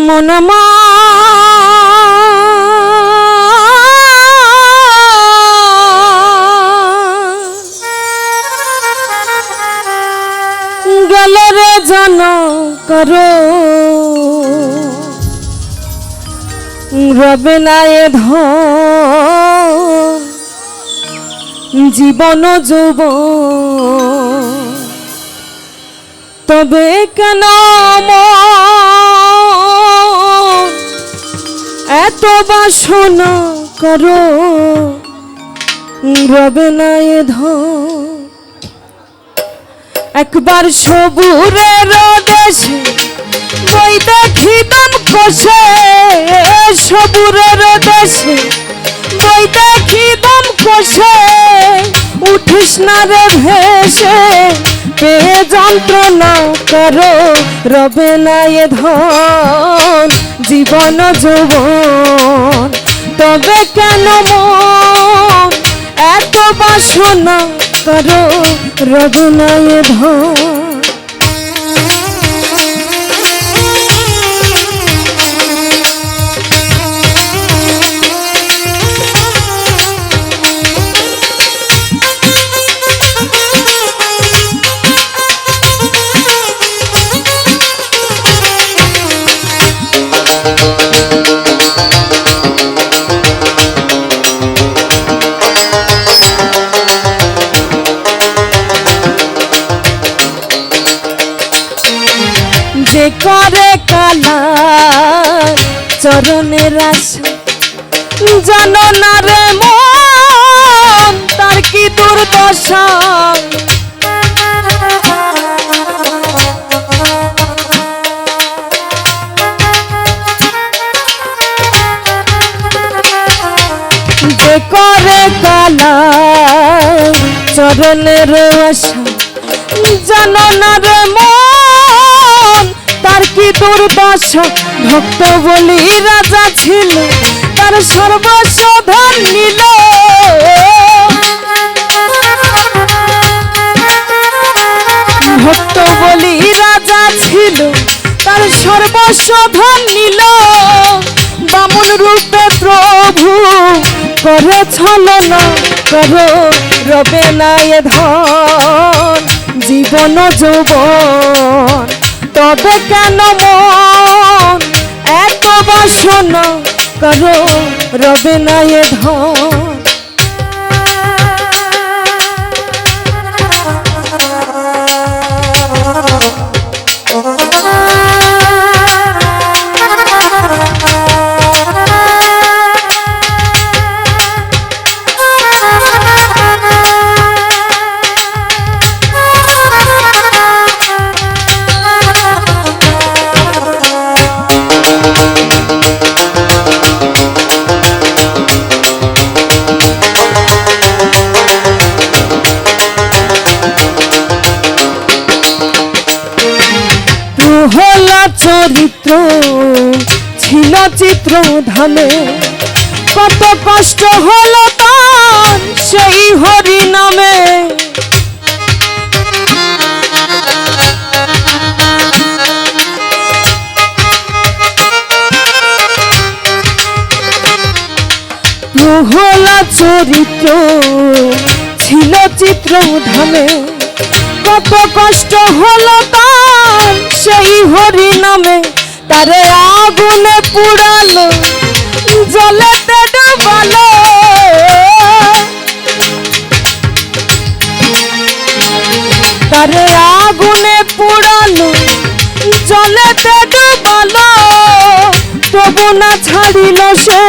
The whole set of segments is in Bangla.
মনমা গেল রে জন করো রবে না এ জীবন যৌবন তবে কেন এত বাসনা করো রবে না এ একবার সবুরের দেশে বই দেখি দম কষে সবুরের দেশে বই দেখি দম কষে উঠিস না রে ভেসে পেয়ে যন্ত্রণা করো রবে না এ জীবন যৌবন তবে কেন মন এত বাসনা করো রবে না এ যে করে কালা চরণের আশা জানো না রে মন তার কি দুর্দশা যে করে কালা চরণের আশা জানো না রে মন তার কি দুর্দশা ভক্ত বলি রাজা ছিল তার সর্বস্ব ধন নিল ভক্ত বলি রাজা ছিল তার সর্বস্ব ধন নিল বামুন রূপে প্রভু করে ছলনা করো রবে না এ জীবন যৌবন তবে কেন মন এত বাসনা করো রবে না এ চরিত্র ছিল চিত্র ধামে কত কষ্ট হলো তার সেই হরি নামে প্রহ্লাদ চরিত্র ছিল চিত্র ধামে কত কষ্ট হলো তার সেই হরি নামে তারে আগুনে পুড়ালো জলেতে ডুবালো তারে আগুনে পুড়ালো জলেতে ডুবালো তবু না ছাড়িল সে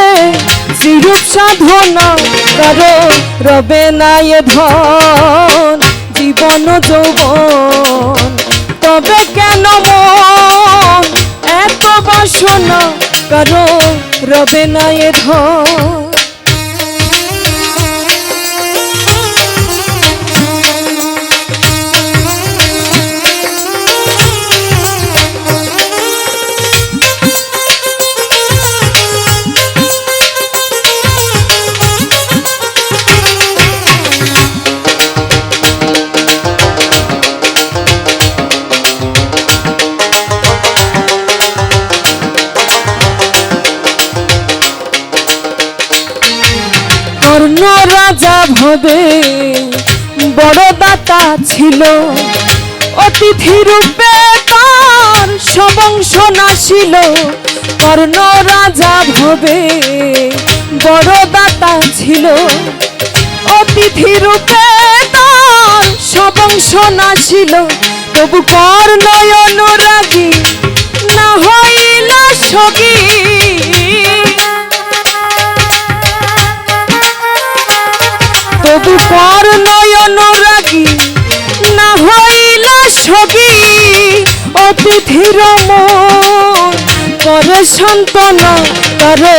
শ্রীরূপ সাধনা করো রবে না এ জীবন যৌবন তবে কেন মন এত বাসনা করো রবে না এ ভবে বড় দাতা ছিল, অতিথি রূপে তার সবংশ নাছিল। কর্ণ রাজা ভবে বড় দাতা ছিল, অতিথি রূপে তার সবংশ নাছিল। তবু কর্ণ অনুরাগী না হইল সখী, তবু কর্ণ অনুরাগী না হইল সখী। অতিথির মন করে সান্ত্বনা, করে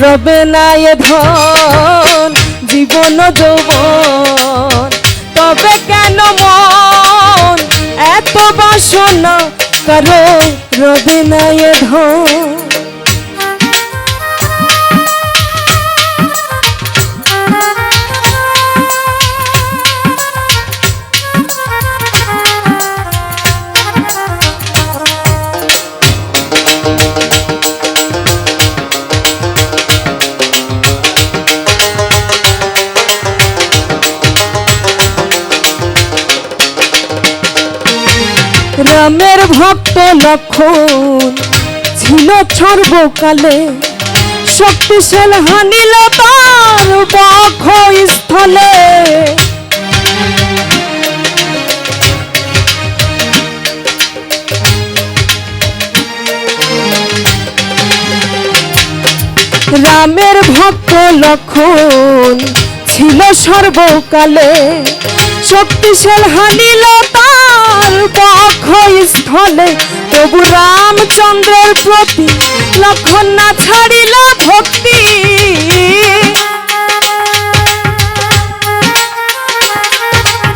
রবে না এ ধন জীবন যৌবন। তবে কেন মন এত বাসনা, করে রবে না এ ধন। রামের ভক্ত লক্ষণ ছিল সর্বকালে, শক্তিশাল হানিল তার বক্ষ স্থলে। রামের ভক্ত লক্ষণ ছিল সর্বকালে, শক্তিশাল হানিল তার বক্ষ স্থলে। তবু রামচন্দ্রের প্রতি লক্ষণ না ছাড়িল ভক্তি,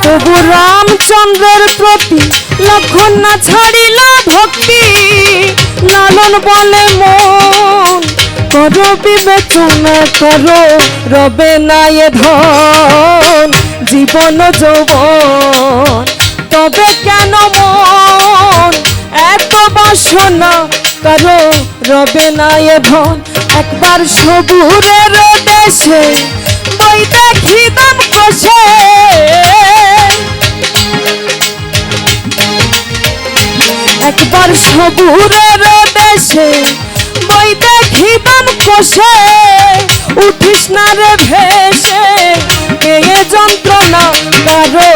তবু রামচন্দ্রের প্রতি লক্ষণ না ছাড়িল ভক্তি। লালন বলে মন করো বিবেচনা, করো রবে না এ ধন জীবন যৌবন। তবে কেন মন এত বাসনা, করো রবে না এ ধন। একবার সবুরের দেশে বই দেখি দাম কষে, একবার সবুরের দেশে বই দেখি দাম কষে। উঠিস না রে ভেসে কে যন্ত্রণা, কারো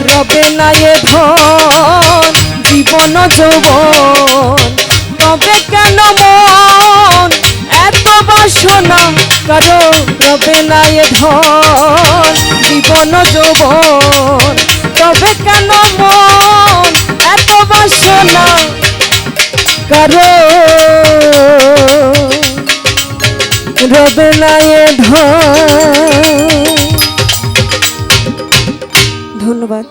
রবে না এ ধন জীবন যৌবন। তবে কেন মন এত বাসনা, কারো রবে না এ ধন জীবন যৌবন। তবে কেন মন এত বাসনা, কারো রবে না এ ধন। ধন্যবাদ।